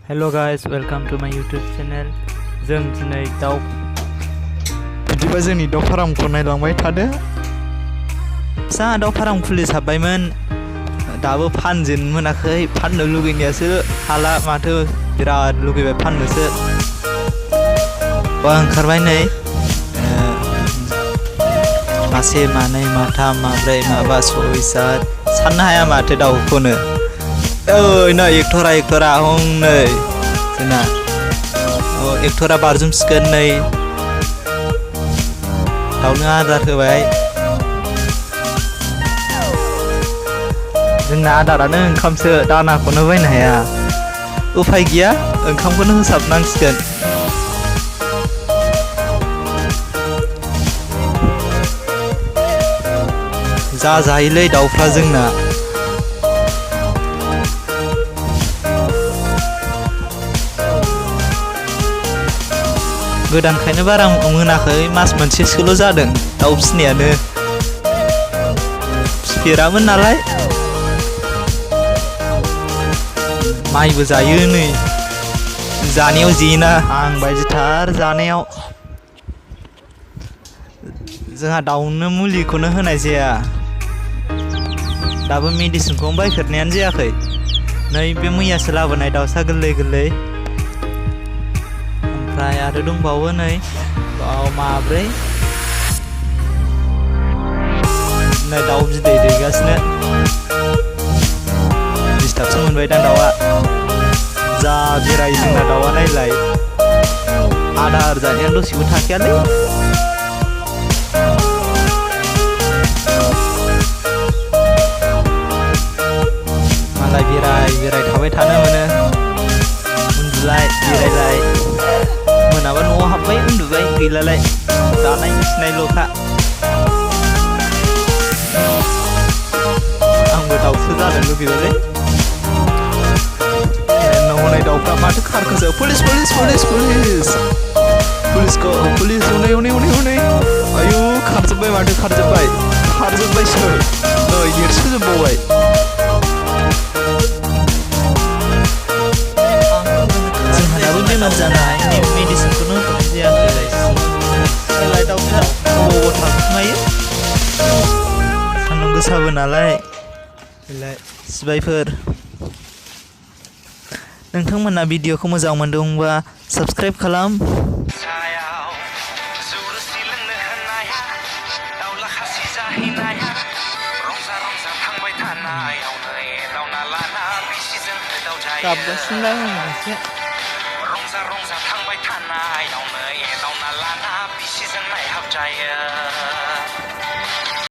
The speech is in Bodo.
Hello guys, welcome to my YouTube channel. जों दिनै दाउ बिदिबा जोंनि दाउ फार्मखौ नायलांबाय थादो। फिसा दाउ फार्म खुलिसाबबायमोन, दाबो फानजेननो मोनाखै। फाननो लुगैनायासो हाला माथो, बिराद लुगैबाय फाननोसो। ओंखारबाय नै मासे मानै माथाम माब्रै माबा सय सात साननो हाया माथो दाउखौनो। ओइ नै एक्टरा हनै जोंना एक्टरा बारजुमसिगोन नै दाउनो आदार होबाय। जोंना आदारानो ओंखामसो, दानाखौनो बायनो हाया। उफाय गैया, ओंखामखौनो होसाबनांसिगोन। जायोलै दाउफ्रा जोंना। गोदानखायनो बारा मोनाखै, मास मोनसेसोल' जादों दाउ फिसिनायानो। फिफेरामोन नालाय माइबो जायो नै, जानायाव जेना आं बायदिथार जानायाव। जोंहा दाउनो मुलिखौनो होनाय जाया, दाबो मेडिसिनखौनो बायफेरनायानो जायाखै। नै बे मैयासो लाबोनाय दाउसा गोरलै गोरलै, ओमफ्राय आरो दंबावो नै दाउ माब्रै। नै दाउ बिदै दैगासिनो, डिस्टार्बसो मोनबायदां दाउआ। जा बेरायो जोंना दाउआ, नायलाय आदार जानायानो दसेबो थाखायालै। मालाय बेराय थाबाय थानो मोनो, उन्दुलाय बेरायलाय, मोनाबा न'आव हाबबाय उन्दुबाय, गैलालाय जानाय खिनायल'खा। आंबो दाउसो जानो लुगैबायलै। हनै दाउफ्रा माथो खारखोसो। पुलिस हनै आयु खारजोब्बाय माथो, खारजोब्बायसो नै एरसोजोबबावबाय। जोंहा दाबो बेमार जानाय मेडिसिनखौनो होथ'नाय जायाखै। सोलाय दाउफ्रा अबाव थाखुमायो, सान्दुं गोसाबो नालाय। सिबायफोर नोंथांमोना भिडिअखौ मोजां मोनदोंबा साबस्क्राइब खालाम। गाबगासिनो दा मोनसे रंजा थांबाय थानायावनो दावना लाना बिसिजों नायहाबजायो।